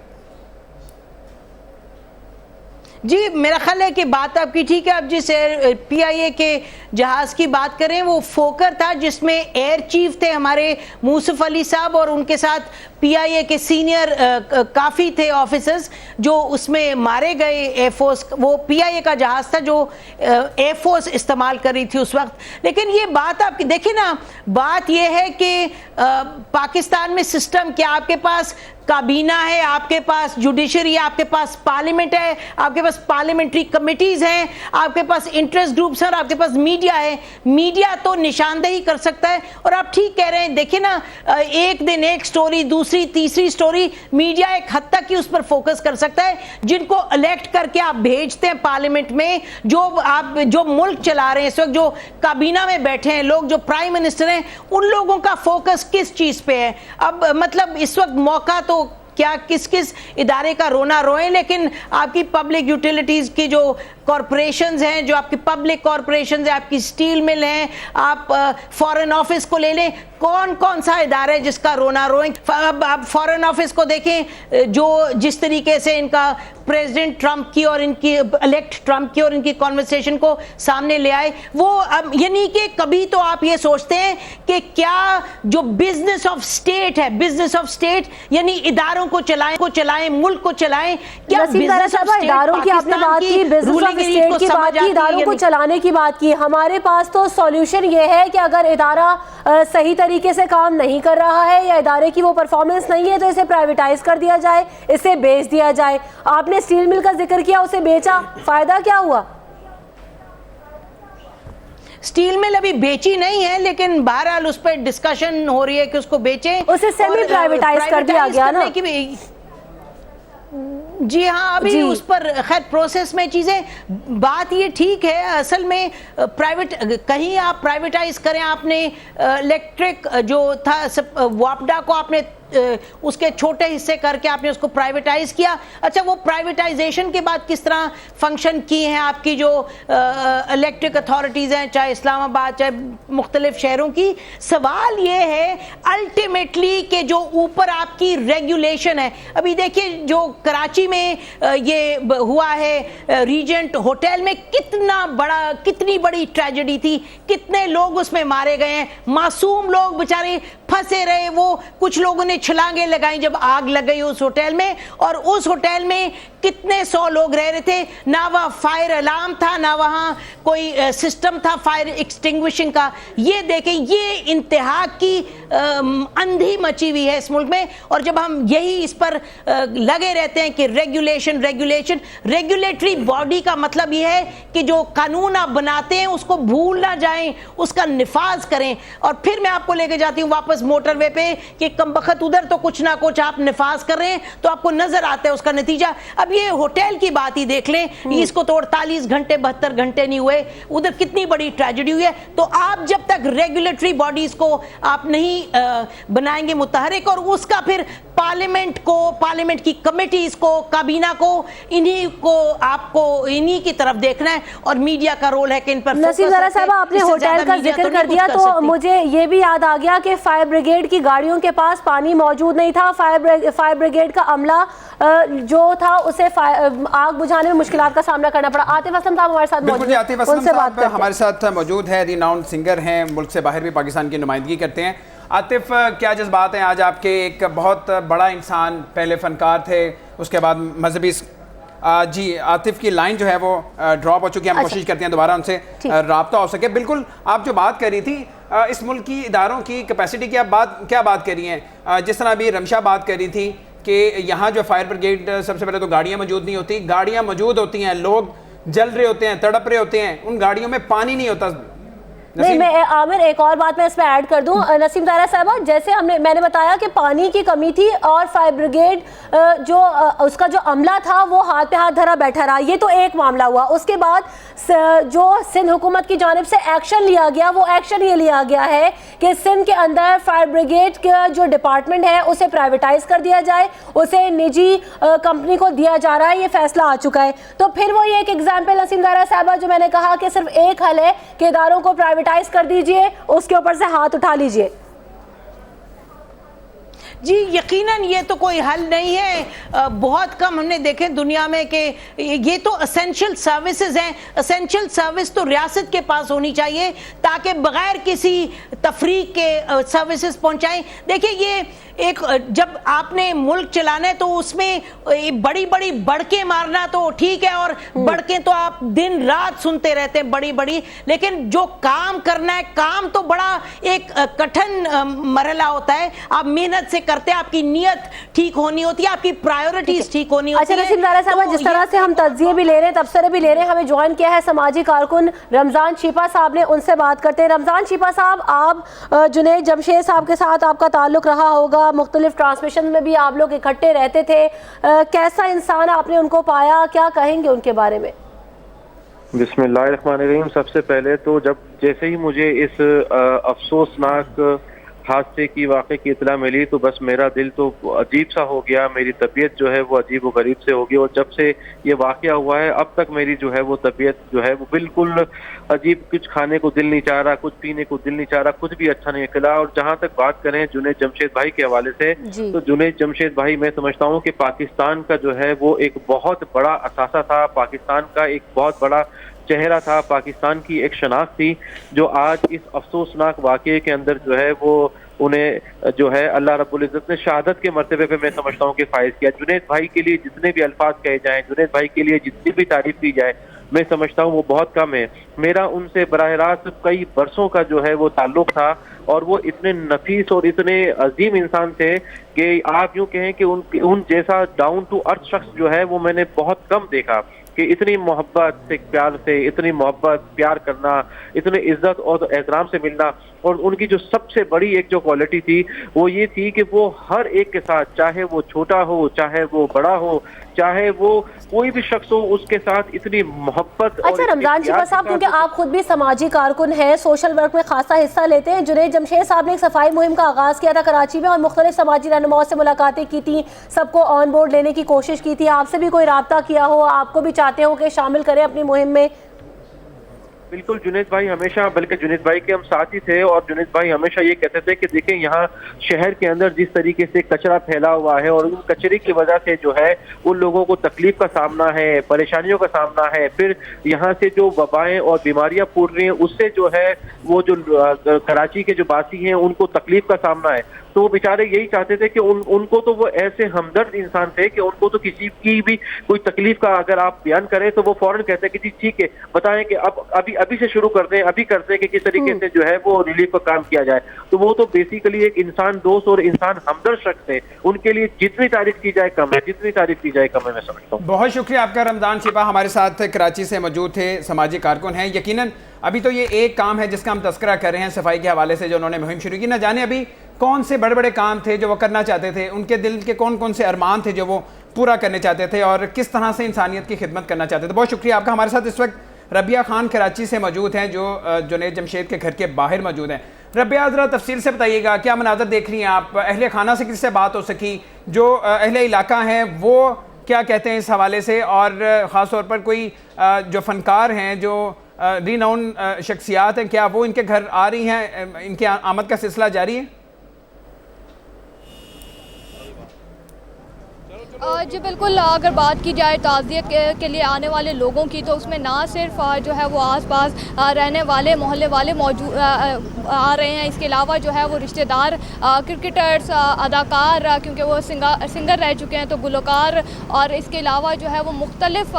جی میرا خیال ہے کہ بات آپ کی ٹھیک ہے. اب جس پی آئی اے کے جہاز کی بات کریں, وہ فوکر تھا جس میں ایئر چیف تھے ہمارے موصف علی صاحب, اور ان کے ساتھ پی آئی اے کے سینئر کافی تھے آفیسرز جو اس میں مارے گئے. ایئر فورس, وہ پی آئی اے کا جہاز تھا جو ایئر فورس استعمال کر رہی تھی اس وقت. لیکن یہ بات آپ کی دیکھیں نا, بات یہ ہے کہ پاکستان میں سسٹم کیا, آپ کے پاس کابینہ ہے, آپ کے پاس جوڈیشری ہے, آپ کے پاس پارلیمنٹ ہے, آپ کے پاس پارلیمنٹری کمیٹیز ہیں, آپ کے پاس انٹرسٹ گروپس ہیں, اور آپ کے پاس میڈیا ہے. میڈیا تو نشاندہی کر سکتا ہے, اور آپ ٹھیک کہہ رہے ہیں. دیکھیں نا, ایک دن ایک سٹوری, دوسری تیسری سٹوری, میڈیا ایک حد تک ہی اس پر فوکس کر سکتا ہے. جن کو الیکٹ کر کے آپ بھیجتے ہیں پارلیمنٹ میں, جو ملک چلا رہے ہیں اس وقت, جو کابینہ میں بیٹھے ہیں لوگ, جو پرائم منسٹر ہیں, ان لوگوں کا فوکس کس چیز پہ ہے. اب مطلب اس وقت موقع تو کیا کس ادارے کا رونا روئیں, لیکن آپ کی پبلک یوٹیلیٹیز کی جو کارپوریشنز ہیں, جو آپ کی پبلک کارپوریشنز ہیں, آپ کی سٹیل مل ہیں, آپ فورن آفس کو لے لیں, کون سا ادارہ ہے جس کا رونا روئیں. اب آپ فورن آفس کو دیکھیں, جو جس طریقے سے ان کا پریزیڈنٹ ٹرمپ کی اور ان کی الیکٹ ٹرمپ کی اور ان کی کانورسیشن کو سامنے لے آئے. وہ یعنی کہ کبھی تو آپ یہ سوچتے ہیں کہ کیا جو بزنس آف سٹیٹ ہے, بزنس آف سٹیٹ یعنی اداروں کو چلائیں, ملک کو چلائیں, کیا بزنس آف سٹیٹ اداروں کی آپ نے بات کی, بزنس آف سٹیٹ کی بات کی, اداروں کو چلانے کی بات کی. ہمارے پاس تو سولوشن یہ ہے کہ اگر ادارہ صحیح طریقے سے کام نہیں کر رہا ہے یا ادارے کی وہ پرفارمنس نہیں ہے تو اسے پرائیویٹائز کر دیا جائے, اسے بیچ دیا جائے. آپ نے سٹیل مل کا ذکر کیا, اسے بیچا, فائدہ کیا ہوا؟ سٹیل مل ابھی بیچی نہیں ہے, لیکن بہرحال اس پہ ڈسکشن ہو رہی ہے کہ اس کو بیچیں. اسے سیمی پرائیویٹائز کر دیا گیا نا. جی ہاں, ابھی اس پر خیر پروسیس میں چیزیں, بات یہ ٹھیک ہے. اصل میں پرائیویٹ کہیں آپ پرائیویٹائز کریں, آپ نے الیکٹرک جو تھا واپڈا کو آپ نے اس کے چھوٹے حصے کر کے آپ نے اس کو پرائیویٹائز کیا. اچھا, وہ پرائیویٹائزیشن کے بعد کس طرح فنکشن کی ہیں آپ کی جو الیکٹرک اتھارٹیز ہیں, چاہے اسلام آباد چاہے مختلف شہروں کی. سوال یہ ہے الٹیمیٹلی کہ جو اوپر آپ کی ریگولیشن ہے, ابھی دیکھیے جو کراچی میں یہ ہوا ہے ریجنٹ ہوٹل میں, کتنی بڑی ٹریجڈی تھی, کتنے لوگ اس میں مارے گئے ہیں, معصوم لوگ بیچارے پھنسے رہے. وہ کچھ لوگوں نے چھلانگیں لگائیں جب آگ لگ گئی اس ہوٹل میں, اور اس ہوٹل میں کتنے 100 لوگ رہ رہے تھے, نہ وہاں فائر الارم تھا, نہ وہاں کوئی سسٹم تھا فائر ایکسٹنگوشنگ کا. یہ دیکھیں, یہ انتہا کی اندھی مچی ہوئی ہے اس ملک میں. اور جب ہم یہی اس پر لگے رہتے ہیں کہ ریگولیٹری باڈی کا مطلب یہ ہے کہ جو قانون آپ بناتے ہیں اس کو بھول نہ جائیں, اس کا نفاذ کریں. اور پھر میں آپ کو لے کے جاتی ہوں واپس موٹر وے پہ کہ کم بخت ادھر تو کچھ نہ کچھ آپ نفاذ کر رہے ہیں تو آپ کو نظر آتا ہے اس کا نتیجہ. اب یہ ہوٹل کی بات ہی دیکھ لیں, اس کو تو 48 گھنٹے 72 گھنٹے نہیں ہوئے, ادھر کتنی بڑی ٹریجڈی ہوئی ہے. تو آپ جب تک ریگولیٹری باڈیز کو آپ نہیں بنائیں گے متحرک, اور اس کا پھر پارلیمنٹ کو, پارلیمنٹ کی کمیٹیز کو, کابینہ کو, آپ کو انہی کی طرف دیکھنا ہے, اور میڈیا کا رول ہے کہ ان پر نصیب زہرا صاحبہ آپ نے ہوٹل کا ذکر کر دیا تو مجھے یہ بھی یاد آ گیا کہ فائر بریگیڈ کی گاڑیوں کے پاس پانی موجود نہیں تھا. فائر بریگیڈ کا عملہ جو تھا اسے آگ بجھانے میں مشکلات کا سامنا کرنا پڑا. عاطف اسلم صاحب ہمارے ساتھ موجود ہیں, عاطف اسلم صاحب ہمارے ساتھ موجود ہے, ریਨਾؤنڈ سنگر ہیں, ملک سے باہر بھی پاکستان کی نمائندگی کرتے ہیں. عاطف, کیا جذبات ہیں آج آپ کے؟ ایک بہت بڑا انسان, پہلے فنکار تھے, اس کے بعد مذہبی. جی عاطف کی لائن جو ہے وہ ڈراپ ہو چکی ہے, ہم کوشش کرتے ہیں دوبارہ ان سے رابطہ ہو سکے. بالکل آپ جو بات کر رہی تھی اس ملک کی اداروں کی کیپیسٹی کی, آپ کیا بات کر رہی ہیں؟ جس طرح ابھی رمشا بات کر رہی تھی کہ یہاں جو فائر بریگیڈ, سب سے پہلے تو گاڑیاں موجود نہیں ہوتی, گاڑیاں موجود ہوتی ہیں, لوگ جل رہے ہوتے ہیں, تڑپ رہے ہوتے ہیں, ان گاڑیوں میں پانی نہیں ہوتا. نہیں میں عامر ایک اور بات میں اس میں ایڈ کر دوں نسیم طاہرہ صاحبہ, جیسے میں نے بتایا کہ پانی کی کمی تھی اور فائر بریگیڈ جو اس کا جو عملہ تھا وہ ہاتھ پہ ہاتھ دھرا بیٹھا رہا, یہ تو ایک معاملہ ہوا. اس کے بعد جو سندھ حکومت کی جانب سے ایکشن لیا گیا وہ ایکشن یہ لیا گیا ہے کہ سندھ کے اندر فائر بریگیڈ کا جو ڈپارٹمنٹ ہے اسے پرائیویٹائز کر دیا جائے, اسے نجی کمپنی کو دیا جا رہا ہے, یہ فیصلہ آ چکا ہے. تو پھر وہ یہ ایک ایگزامپل نسیم طاہرہ صاحبہ جو میں نے کہا کہ صرف ایک حل ہے کہ اداروں کو پرائیویٹائز کر دیجئے, اس کے اوپر سے ہاتھ اٹھا لیجئے. جی یقیناً یہ تو کوئی حل نہیں ہے, بہت کم ہم نے دیکھے دنیا میں کہ یہ تو اسینشل سروسز ہیں. اسینشل سروس تو ریاست کے پاس ہونی چاہیے تاکہ بغیر کسی تفریق کے سروسز پہنچائیں. دیکھیں یہ ایک جب آپ نے ملک چلانا ہے تو اس میں بڑی بڑی بڑکیں مارنا تو ٹھیک ہے, اور بڑکیں تو آپ دن رات سنتے رہتے ہیں بڑی بڑی, لیکن جو کام کرنا ہے کام تو بڑا ایک کٹھن مرحلہ ہوتا ہے. آپ محنت سے کرتے ہیں, آپ کی نیت ٹھیک ہونی ہوتی ہے, آپ کی پرائیورٹیز ٹھیک ہونی ہوتی ہے. اچھا نسیم طاہرہ صاحبہ, جس طرح سے ہم تجزیے بھی لے رہے ہیں تبصرے بھی لے رہے ہیں, ہمیں جوائن کیا ہے سماجی کارکن رمضان چیپا صاحب نے, ان سے بات کرتے ہیں. رمضان چیپا صاحب, آپ جنید جمشید صاحب کے ساتھ آپ کا تعلق رہا ہوگا, مختلف ٹرانسمیشن میں بھی آپ لوگ اکٹھے رہتے تھے, کیسا انسان آپ نے ان کو پایا, کیا کہیں گے ان کے بارے میں؟ بسم اللہ الرحمن الرحیم. سب سے پہلے تو جیسے ہی مجھے اس افسوسناک حادثے کی واقعے کی اطلاع ملی تو بس میرا دل تو عجیب سا ہو گیا, میری طبیعت جو ہے وہ عجیب و غریب سے ہو گئی, اور جب سے یہ واقعہ ہوا ہے اب تک میری جو ہے وہ طبیعت جو ہے وہ بالکل عجیب, کچھ کھانے کو دل نہیں چاہ رہا, کچھ پینے کو دل نہیں چاہ رہا, کچھ بھی اچھا نہیں کھلا. اور جہاں تک بات کریں جنید جمشید بھائی کے حوالے سے تو جنید جمشید بھائی میں سمجھتا ہوں کہ پاکستان کا جو ہے وہ ایک بہت بڑا اثاثہ تھا, پاکستان کا ایک بہت بڑا چہرہ تھا, پاکستان کی ایک شناخت تھی جو آج اس افسوسناک واقعے کے اندر جو ہے وہ انہیں جو ہے اللہ رب العزت نے شہادت کے مرتبے پہ میں سمجھتا ہوں کہ فائز کیا. جنید بھائی کے لیے جتنے بھی الفاظ کہے جائیں, جنید بھائی کے لیے جتنی بھی تعریف کی جائے, میں سمجھتا ہوں وہ بہت کم ہے. میرا ان سے براہ راست کئی برسوں کا جو ہے وہ تعلق تھا, اور وہ اتنے نفیس اور اتنے عظیم انسان تھے کہ آپ یوں کہیں کہ ان جیسا ڈاؤن ٹو ارتھ شخص جو ہے وہ میں نے بہت کم دیکھا, کہ اتنی محبت سے پیار سے, اتنی محبت پیار کرنا, اتنے عزت اور احترام سے ملنا. اور ان کی جو سب سے بڑی ایک جو کوالٹی تھی وہ یہ تھی کہ وہ ہر ایک کے ساتھ, چاہے وہ چھوٹا ہو, چاہے وہ بڑا ہو, چاہے وہ کوئی بھی شخص ہو, اس کے ساتھ اتنی محبت. اچھا رمضان چیپا صاحب, کیونکہ آپ خود بھی سماجی کارکن ہیں, سوشل ورک میں خاصا حصہ لیتے ہیں, جنید جمشید صاحب نے ایک صفائی مہم کا آغاز کیا تھا کراچی میں اور مختلف سماجی رہنماؤں سے ملاقاتیں کی تھیں, سب کو آن بورڈ لینے کی کوشش کی تھی. آپ سے بھی کوئی رابطہ کیا ہو, آپ کو بھی چاہتے ہو کہ شامل کریں اپنی مہم میں؟ بالکل جنید بھائی ہمیشہ, بلکہ جنید بھائی کے ہم ساتھی تھے, اور جنید بھائی ہمیشہ یہ کہتے تھے کہ دیکھیں یہاں شہر کے اندر جس طریقے سے کچرا پھیلا ہوا ہے اور ان کچرے کی وجہ سے جو ہے ان لوگوں کو تکلیف کا سامنا ہے, پریشانیوں کا سامنا ہے, پھر یہاں سے جو وبائیں اور بیماریاں پھوٹ رہی ہیں اس سے جو ہے وہ جو کراچی کے جو باسی ہیں ان کو تکلیف کا سامنا ہے. تو وہ بیچارے یہی چاہتے تھے کہ ان کو تو وہ ایسے ہمدرد انسان تھے کہ ان کو تو کسی کی بھی کوئی تکلیف کا اگر آپ بیان کریں تو وہ فوراً کہتے ہیں کہ جی ٹھیک ہے بتائیں کہ ابھی سے شروع کر دیں, ابھی کرتے ہیں کہ کس طریقے سے جو ہے وہ ریلیف کا کام کیا جائے. تو وہ تو بیسیکلی ایک انسان دوست اور انسان ہمدرد شخص ہے, ان کے لیے جتنی تعریف کی جائے کم ہے, جتنی تعریف کی جائے کم ہے, میں سمجھتا ہوں. بہت شکریہ آپ کا رمضان چیپا, ہمارے ساتھ کراچی سے موجود تھے, سماجی کارکن ہیں. یقیناً ابھی تو یہ ایک کام ہے جس کا ہم تذکرہ کر رہے ہیں صفائی کے حوالے سے جو انہوں نے مہم شروع کی, نہ جانے ابھی کون سے بڑے بڑے کام تھے جو وہ کرنا چاہتے تھے, ان کے دل کے کون کون سے ارمان تھے جو وہ پورا کرنے چاہتے تھے, اور کس طرح سے انسانیت کی خدمت کرنا چاہتے تھے. بہت شکریہ آپ کا. ہمارے ساتھ اس وقت ربیہ خان کراچی سے موجود ہیں جو جنید جمشید کے گھر کے باہر موجود ہیں. ربیہ ذرا تفصیل سے بتائیے گا کیا مناظر دیکھ رہی ہیں آپ, اہل خانہ سے کس سے بات ہو سکی, جو اہل علاقہ ہیں وہ کیا کہتے ہیں اس حوالے سے, اور خاص طور پر کوئی جو فنکار ہیں جو ریناؤن شخصیات ہیں کیا وہ ان کے گھر آ رہی ہیں, ان کی آمد کا سلسلہ جاری ہے؟ جی بالکل, اگر بات کی جائے تعزیت کے لیے آنے والے لوگوں کی تو اس میں نہ صرف جو ہے وہ آس پاس رہنے والے محلے والے موجود آ رہے ہیں, اس کے علاوہ جو ہے وہ رشتہ دار, کرکٹرز, اداکار, کیونکہ وہ سنگر رہ چکے ہیں تو گلوکار, اور اس کے علاوہ جو ہے وہ مختلف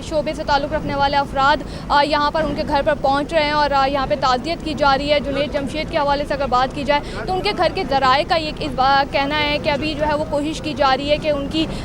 شعبے سے تعلق رکھنے والے افراد یہاں پر ان کے گھر پر پہنچ رہے ہیں اور یہاں پہ تعزیت کی جا رہی ہے. جنید جمشید کے حوالے سے اگر بات کی جائے تو ان کے گھر کے ذرائع کا یہ کہنا ہے کہ ابھی جو ہے وہ کوشش کی جا رہی ہے کہ ان کی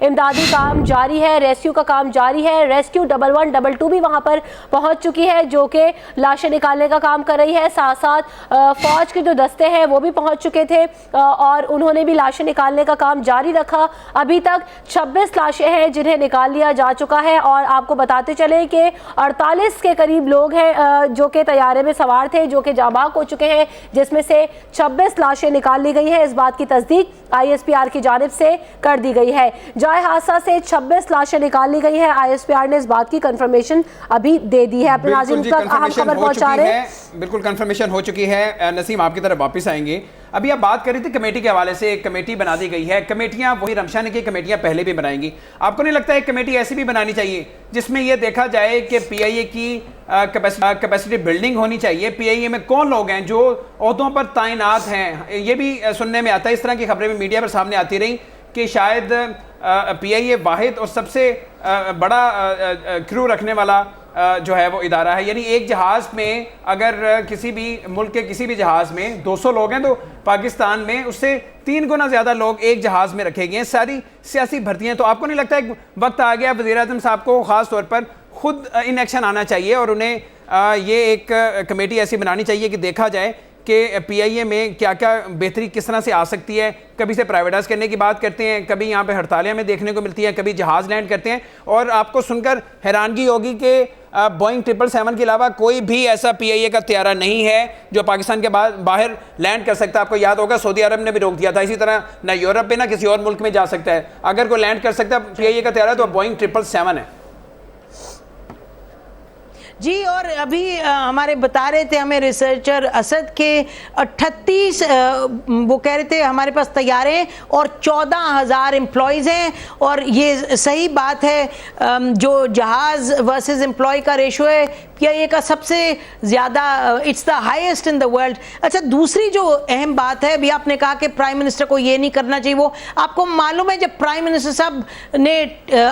امدادی کام جاری ہے, ریسکیو کا کام جاری ہے. ریسکیو 1122 بھی وہاں پر پہنچ چکی ہے جو کہ لاشیں نکالنے کا کام کر رہی ہے. ساتھ ساتھ فوج کے جو دستے ہیں وہ بھی پہنچ چکے تھے اور انہوں نے بھی لاشیں نکالنے کا کام جاری رکھا. ابھی تک 26 لاشیں ہیں جنہیں نکال لیا جا چکا ہے اور آپ کو بتاتے چلیں کہ 48 کے قریب لوگ ہیں جو کہ طیارے میں سوار تھے جو کہ جاں بحق ہو چکے ہیں, جس میں سے 26 لاشیں نکال لی گئی ہیں. اس بات کی تصدیق ISPR کی جانب سے کر دی گئی ہے. جائے حادثہ سے 26 لاشیں نکال لی گئی ہیں. ISPR نے اس بات کی کنفرمیشن ابھی دے دی ہے. اپنے ناظرین تک اہم خبر پہنچا رہے ہیں. بالکل کنفرمیشن ہو چکی ہے. نسیم آپ کی طرف واپس آئیں گے. ابھی آپ بات کر رہی تھی کمیٹی کے حوالے سے, ایک کمیٹی بنا دی گئی ہے. کمیٹیاں وہی رمشا نے کی کمیٹیاں پہلے بھی بنائیں گی. آپ کو نہیں لگتا ہے کمیٹی ایسی بھی بنانی چاہیے جس میں یہ دیکھا جائے کہ PIA کی کیپیسٹی بلڈنگ ہونی چاہیے, PIA میں کون لوگ ہیں جو عہدوں پر تعینات ہیں. یہ بھی سننے میں آتا ہے, اس طرح کی خبریں بھی میڈیا پر سامنے آتی رہیں کہ شاید PIA واحد اور سب سے بڑا کرو رکھنے والا جو ہے وہ ادارہ ہے. یعنی ایک جہاز میں اگر کسی بھی ملک کے کسی بھی جہاز میں 200 لوگ ہیں تو پاکستان میں اس سے 3 گنا زیادہ لوگ ایک جہاز میں رکھے گئے ہیں. ساری سیاسی بھرتیاں. تو آپ کو نہیں لگتا ایک وقت آ گیا وزیر اعظم صاحب کو خاص طور پر خود ان ایکشن آنا چاہیے اور انہیں یہ ایک کمیٹی ایسی بنانی چاہیے کہ دیکھا جائے کہ PIA میں کیا کیا بہتری کس طرح سے آ سکتی ہے. کبھی سے پرائیویٹائز کرنے کی بات کرتے ہیں, کبھی یہاں پہ ہڑتالیں میں دیکھنے کو ملتی ہیں, کبھی جہاز لینڈ کرتے ہیں. اور آپ کو سن کر حیرانگی ہوگی کہ بوئنگ 777 کے علاوہ کوئی بھی ایسا PIA کا طیارہ نہیں ہے جو پاکستان کے باہر لینڈ کر سکتا ہے. آپ کو یاد ہوگا سعودی عرب نے بھی روک دیا تھا. اسی طرح نہ یورپ میں نہ کسی اور ملک میں جا سکتا ہے. اگر کوئی لینڈ کر سکتا ہے PIA کا طیارہ تو بوئنگ 777 ہے. جی, اور ابھی ہمارے بتا رہے تھے ہمیں ریسرچر اسد کے 38 وہ کہہ رہے تھے ہمارے پاس طیارے اور 14,000 امپلائیز ہیں. اور یہ صحیح بات ہے, جو جہاز ورسز امپلائی کا ریشو ہے PIA کا سب سے زیادہ, it's the highest in the world. اچھا, دوسری جو اہم بات ہے, ابھی آپ نے کہا کہ پرائم منسٹر کو یہ نہیں کرنا چاہیے. وہ آپ کو معلوم ہے جب پرائم منسٹر صاحب نے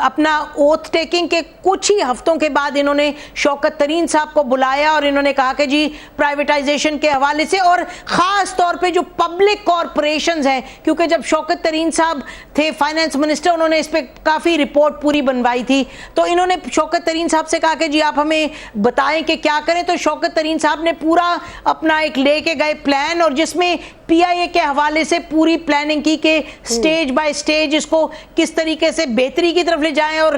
اپنا اوتھ ٹیکنگ کے کچھ ہی ہفتوں کے بعد انہوں نے شوکت ترین صاحب کو بلایا اور انہوں نے کہا کہ جی پرائیویٹائزیشن کے حوالے سے, اور خاص طور پہ جو پبلک کارپوریشنز ہیں, کیونکہ جب شوکت ترین صاحب تھے فائنانس منسٹر انہوں نے اس پہ کافی رپورٹ پوری بنوائی تھی, تو انہوں نے شوکت ترین صاحب سے کہا کہ جی آپ ہمیں بتائیں کہ کیا کریں. تو شوکت ترین صاحب نے پورا اپنا ایک لے کے گئے پلان, اور جس میں PIA کے حوالے سے پوری پلاننگ کی کہ سٹیج بائی سٹیج اس کو کس طریقے سے بہتری کی طرف لے جائیں اور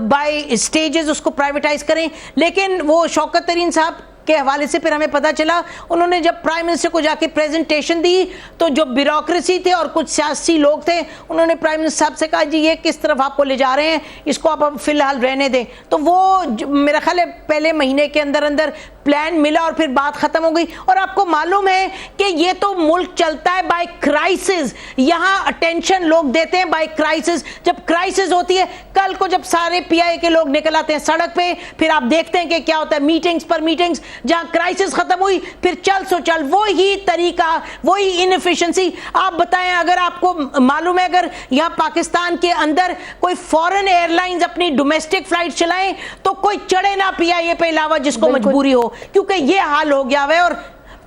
بائی سٹیجز اس کو پرائیویٹائز کریں. لیکن وہ شوکت ترین صاحب کے حوالے سے پھر ہمیں پتا چلا انہوں نے جب پرائم منسٹر کو جا کے پریزنٹیشن دی تو جو بیوروکریسی تھے اور کچھ سیاسی لوگ تھے انہوں نے پرائم منسٹر صاحب سے کہا جی یہ کس طرف آپ کو لے جا رہے ہیں, اس کو آپ فی الحال رہنے دیں. تو وہ میرا خیال ہے پہلے مہینے کے اندر پلان ملا اور پھر بات ختم ہو گئی. اور آپ کو معلوم ہے کہ یہ تو ملک چلتا ہے بائی کرائسس, یہاں اٹینشن لوگ دیتے ہیں بائی کرائسس. جب کرائسس ہوتی ہے, کل کو جب سارے PIA کے لوگ نکل آتے ہیں سڑک پہ, پھر آپ دیکھتے ہیں کہ کیا ہوتا ہے, میٹنگز پر میٹنگز, جہاں کرائسس ختم ہوئی پھر چل سو چل, وہی طریقہ, وہی انفیشنسی. آپ بتائیں, اگر آپ کو معلوم ہے اگر یہاں پاکستان کے اندر کوئی فورن ایئر لائنز اپنی ڈومیسٹک فلائٹ چلائیں تو کوئی چڑھے نہ PIA پہ علاوہ جس کو مجبوری ہو, کیونکہ یہ حال ہو گیا ہے. اور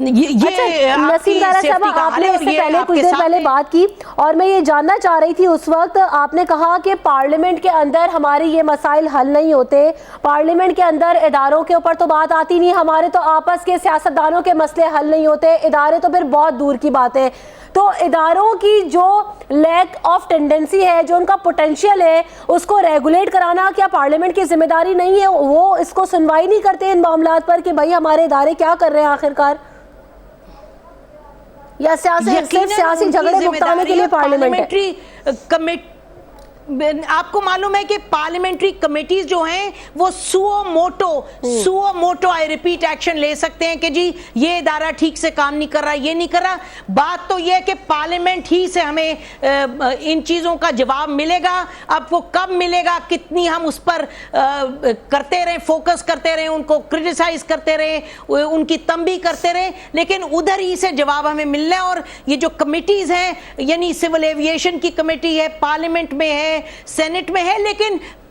نسیم دارا صاحبہ, آپ نے اس سے پہلے کچھ دیر پہلے بات کی اور میں یہ جاننا چاہ رہی تھی, اس وقت آپ نے کہا کہ پارلیمنٹ کے اندر ہمارے یہ مسائل حل نہیں ہوتے, پارلیمنٹ کے اندر اداروں کے اوپر تو بات آتی نہیں, ہمارے تو آپس کے سیاستدانوں کے مسئلے حل نہیں ہوتے, ادارے تو پھر بہت دور کی بات ہے. تو اداروں کی جو لیک آف ٹینڈنسی ہے, جو ان کا پوٹینشیل ہے, اس کو ریگولیٹ کرانا کیا پارلیمنٹ کی ذمہ داری نہیں ہے؟ وہ اس کو سنوائی نہیں کرتے ان معاملات پر کہ بھائی ہمارے ادارے کیا کر رہے ہیں آخرکار, یا سیاسی جھگڑے بھگتانے کے لیے پارلیمنٹ ہے؟ آپ کو معلوم ہے کہ پارلیمنٹری کمیٹیز جو ہیں وہ سو موٹو آئی ریپیٹ ایکشن لے سکتے ہیں کہ جی یہ ادارہ ٹھیک سے کام نہیں کر رہا, یہ نہیں کر رہا. بات تو یہ ہے کہ پارلیمنٹ ہی سے ہمیں ان چیزوں کا جواب ملے گا. اب وہ کب ملے گا, کتنی ہم اس پر کرتے رہیں, فوکس کرتے رہیں, ان کو کرٹیسائز کرتے رہیں, ان کی تنبیہ کرتے رہیں, لیکن ادھر ہی سے جواب ہمیں ملنا ہے. اور یہ جو کمیٹیز ہیں, یعنی سول ایویشن کی کمیٹی ہے, پارلیمنٹ میں ہے, سینٹ میں ہے, لیکن